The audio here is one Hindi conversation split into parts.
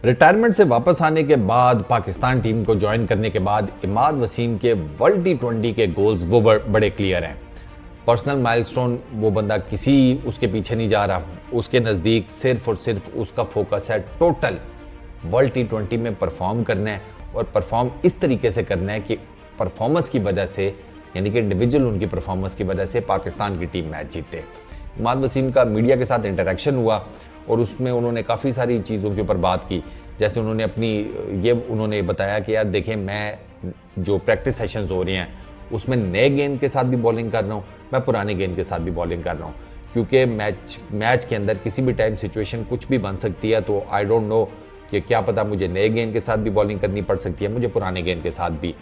रिटायरमेंट से वापस आने के बाद पाकिस्तान टीम को ज्वाइन करने के बाद इमाद वसीम के वर्ल्ड टी20 के गोल्स वो बड़े क्लियर हैं। पर्सनल माइलस्टोन वो बंदा किसी उसके पीछे नहीं जा रहा, उसके नज़दीक सिर्फ और सिर्फ उसका फोकस है टोटल वर्ल्ड टी20 में परफॉर्म करना है और परफॉर्म इस तरीके से करना है कि परफॉर्मेंस की वजह से, यानी कि इंडिविजुअल उनकी परफॉर्मेंस की वजह से पाकिस्तान की टीम मैच जीते। इमाद वसीम का मीडिया के साथ इंटरेक्शन हुआ और उसमें उन्होंने काफ़ी सारी चीज़ों के ऊपर बात की। जैसे उन्होंने बताया कि यार देखें, मैं जो प्रैक्टिस सेशंस हो रहे हैं उसमें नए गेंद के साथ भी बॉलिंग कर रहा हूँ, मैं पुराने गेंद के साथ भी बॉलिंग कर रहा हूँ, क्योंकि मैच के अंदर किसी भी टाइम सिचुएशन कुछ भी बन सकती है। तो आई डोंट नो कि क्या पता मुझे नए गेंद के साथ भी बॉलिंग करनी पड़ सकती है, मुझे पुराने गेंद के साथ भी।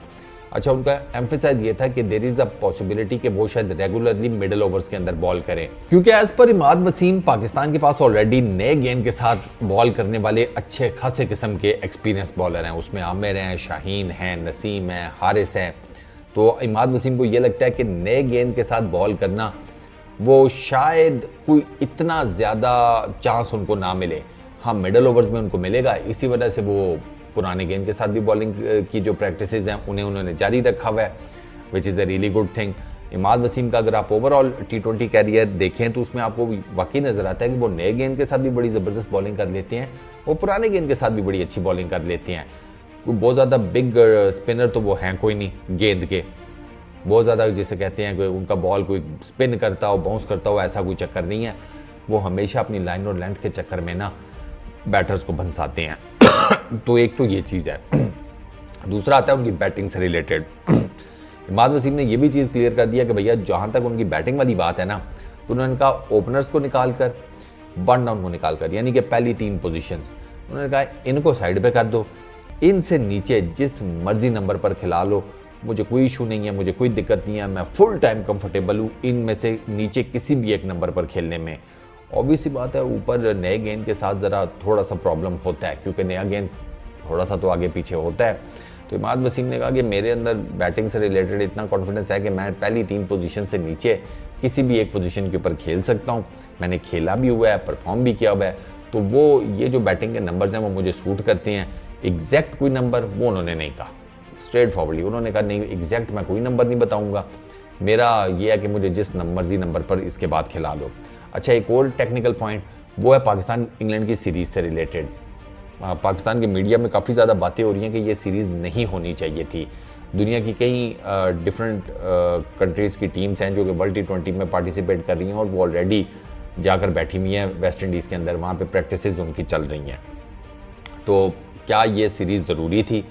अच्छा, उनका एम्फेसाइज ये था कि देयर इज अ पॉसिबिलिटी कि वो शायद रेगुलरली मिडिल ओवर्स के अंदर बॉल करें, क्योंकि एज पर इमाद वसीम पाकिस्तान के पास ऑलरेडी नए गेंद के साथ बॉल करने वाले अच्छे खासे किस्म के एक्सपीरियंस बॉलर हैं। उसमें आमिर हैं, शाहीन हैं, नसीम हैं, हारिस हैं। तो इमाद वसीम को ये लगता है कि नए गेंद के साथ बॉल करना वो शायद कोई इतना ज़्यादा चांस उनको ना मिले। हाँ, मिडल ओवर्स में उनको मिलेगा, इसी वजह से वो पुराने गेंद के साथ भी बॉलिंग की जो प्रैक्टिसेस हैं उन्होंने जारी रखा हुआ है, which is the really good thing. Imad Wasim का अगर आप ओवरऑल टी20 कैरियर देखें तो उसमें आपको वाकई नज़र आता है कि वो नए गेंद के साथ भी बड़ी ज़बरदस्त बॉलिंग कर लेते हैं, वो पुराने गेंद के साथ भी बड़ी अच्छी बॉलिंग कर लेते हैं। कोई बहुत ज़्यादा बिग स्पिनर तो वो हैं कोई नहीं गेंद के, बहुत ज़्यादा जिसे कहते हैं कि उनका बॉल कोई स्पिन करता हो, बाउंस करता हो, ऐसा कोई चक्कर नहीं है। वो हमेशा अपनी लाइन और लेंथ के चक्कर में ना बैटर्स को भंसाते हैं। तो एक तो ये चीज़ है। दूसरा आता है उनकी बैटिंग से रिलेटेड। इमाद वसीम ने ये भी चीज़ क्लियर कर दिया कि भैया जहाँ तक उनकी बैटिंग वाली बात है ना, तो उन्होंने कहा ओपनर्स को निकाल कर, वन डाउन को निकाल कर, यानी कि पहली 3 पोजीशंस, उन्होंने कहा इनको साइड पे कर दो, इनसे नीचे जिस मर्जी नंबर पर खिला लो, मुझे कोई इशू नहीं है, मुझे कोई दिक्कत नहीं है, मैं फुल टाइम कंफर्टेबल हूँ इनमें से नीचे किसी भी एक नंबर पर खेलने में। ऑब्वियसली बात है, ऊपर नए गेंद के साथ ज़रा थोड़ा सा प्रॉब्लम होता है, क्योंकि नया गेंद थोड़ा सा तो आगे पीछे होता है। तो इमाद वसीम ने कहा कि मेरे अंदर बैटिंग से रिलेटेड इतना कॉन्फिडेंस है कि मैं पहली 3 पोजीशन से नीचे किसी भी एक पोजीशन के ऊपर खेल सकता हूँ। मैंने खेला भी हुआ है, परफॉर्म भी किया हुआ है, तो वो ये जो बैटिंग के नंबर्स हैं वो मुझे सूट करते हैं। एग्जैक्ट कोई नंबर वो उन्होंने नहीं कहा, स्ट्रेट फॉरवर्डली उन्होंने कहा नहीं, एग्जैक्ट मैं कोई नंबर नहीं बताऊँगा, मेरा ये है कि मुझे जिस मर्जी नंबर पर इसके बाद खिला लो। अच्छा, एक और टेक्निकल पॉइंट वो है पाकिस्तान इंग्लैंड की सीरीज़ से रिलेटेड। पाकिस्तान के मीडिया में काफ़ी ज़्यादा बातें हो रही हैं कि ये सीरीज़ नहीं होनी चाहिए थी। दुनिया की कई डिफरेंट कंट्रीज़ की टीम्स हैं जो कि वर्ल्ड टी20 में पार्टिसिपेट कर रही हैं और वो ऑलरेडी जाकर बैठी हुई हैं वेस्ट इंडीज़ के अंदर, वहाँ पे प्रैक्टिसेस उनकी चल रही हैं। तो क्या ये सीरीज़ ज़रूरी थी?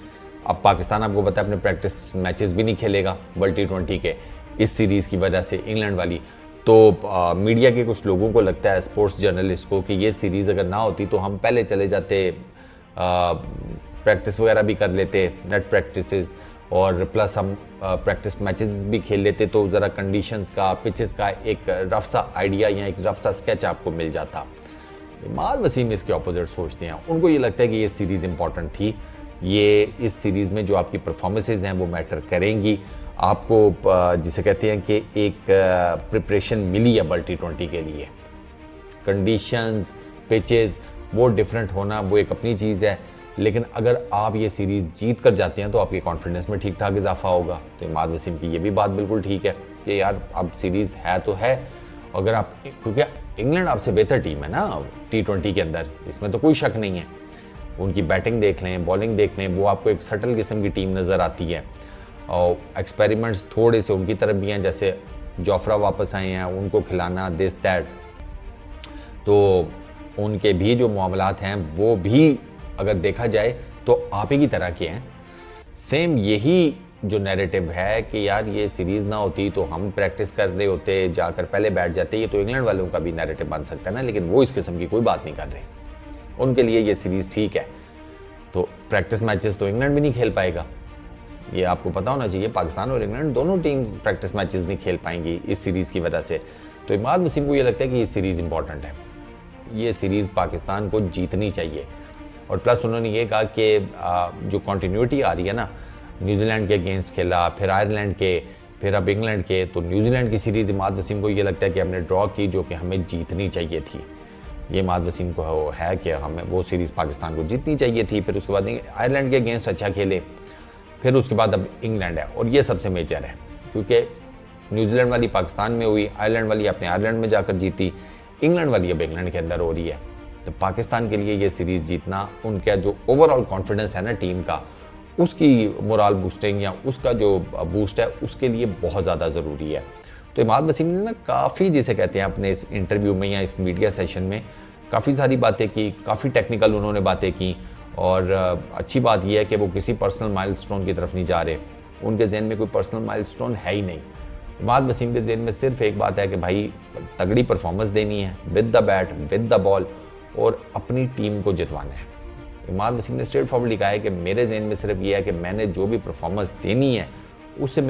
अब पाकिस्तान आपको पता है अपने प्रैक्टिस मैचेस भी नहीं खेलेगा वर्ल्ड टी20 के इस सीरीज़ की वजह से, इंग्लैंड वाली। तो मीडिया के कुछ लोगों को लगता है, स्पोर्ट्स जर्नलिस्ट को, कि ये सीरीज़ अगर ना होती तो हम पहले चले जाते, प्रैक्टिस वगैरह भी कर लेते, नेट प्रैक्टिसेस, और प्लस हम प्रैक्टिस मैचेस भी खेल लेते, तो ज़रा कंडीशंस का, पिचेस का एक रफ सा आइडिया या एक रफ सा स्केच आपको मिल जाता। इमाद वसीम इसके ऑपोजिट सोचते हैं, उनको ये लगता है कि ये सीरीज़ इंपॉर्टेंट थी, ये इस सीरीज़ में जो आपकी परफॉर्मेंसेज हैं वो मैटर करेंगी। आपको जिसे कहते हैं कि एक प्रिपरेशन मिली है वर्ल्ड टी20 के लिए। कंडीशंस, पिचेस वो डिफरेंट होना वो एक अपनी चीज़ है, लेकिन अगर आप ये सीरीज़ जीत कर जाते हैं तो आपके कॉन्फिडेंस में ठीक ठाक इजाफा होगा। तो इमाद वसीम की ये भी बात बिल्कुल ठीक है कि यार अब सीरीज़ है तो है, अगर आप, क्योंकि इंग्लैंड आपसे बेहतर टीम है ना टी20 के अंदर, इसमें तो कोई शक नहीं है। उनकी बैटिंग देख लें, बॉलिंग देख लें, वो आपको एक सटल किस्म की टीम नज़र आती है। और एक्सपेरिमेंट्स थोड़े से उनकी तरफ भी हैं, जैसे जोफ्रा वापस आए हैं, उनको खिलाना दिस दैट, तो उनके भी जो मामलात हैं वो भी अगर देखा जाए तो आप ही की तरह के हैं। सेम यही जो नैरेटिव है कि यार ये सीरीज़ ना होती तो हम प्रैक्टिस कर रहे होते, जाकर पहले बैठ जाते, ये तो इंग्लैंड वालों का भी नैरेटिव बन सकता है ना, लेकिन वो इस किस्म की कोई बात नहीं कर रहे। उनके लिए ये सीरीज़ ठीक है, तो प्रैक्टिस मैचेस तो इंग्लैंड भी नहीं खेल पाएगा, ये आपको पता होना चाहिए। पाकिस्तान और इंग्लैंड दोनों टीम्स प्रैक्टिस मैचेस नहीं खेल पाएंगी इस सीरीज़ की वजह से। तो इमाद वसीम को ये लगता है कि ये सीरीज़ इंपॉर्टेंट है, ये सीरीज़ पाकिस्तान को जीतनी चाहिए। और प्लस उन्होंने ये कहा कि जो कॉन्टीन्यूटी आ रही है ना, न्यूजीलैंड के अगेंस्ट खेला, फिर आयरलैंड के, फिर अब इंग्लैंड के, तो न्यूजीलैंड की सीरीज़ इमाद वसीम को ये लगता है कि हमने ड्रॉ की जो कि हमें जीतनी चाहिए थी। ये इमाद वसीम को है कि हमें वो सीरीज़ पाकिस्तान को जीतनी चाहिए थी। फिर उसके बाद आयरलैंड के अगेंस्ट अच्छा खेले, फिर उसके बाद अब इंग्लैंड है, और ये सबसे मेजर है क्योंकि न्यूजीलैंड वाली पाकिस्तान में हुई, आयरलैंड वाली अपने आयरलैंड में जाकर जीती, इंग्लैंड वाली अब इंग्लैंड के अंदर हो रही है। तो पाकिस्तान के लिए ये सीरीज़ जीतना, उनका जो ओवरऑल कॉन्फिडेंस है ना टीम का, उसकी मोरल बूस्टिंग या उसका जो बूस्ट है उसके लिए बहुत ज़्यादा ज़रूरी है। तो इमाद वसीम ने ना काफ़ी, जिसे कहते हैं, अपने इस इंटरव्यू में या इस मीडिया सेशन में काफ़ी सारी बातें की, काफ़ी टेक्निकल उन्होंने बातें की। और अच्छी बात यह है कि वो किसी पर्सनल माइलस्टोन की तरफ नहीं जा रहे, उनके जहन में कोई पर्सनल माइलस्टोन है ही नहीं। इमाद वसीम के जहन में सिर्फ एक बात है कि भाई तगड़ी परफॉर्मेंस देनी है with the bat, with the ball, और अपनी टीम को जितवाना है। इमाद वसीम ने स्ट्रेट फॉरवर्ड लिखा है कि मेरे जहन में सिर्फ ये है कि मैंने जो भी परफॉर्मेंस देनी है उससे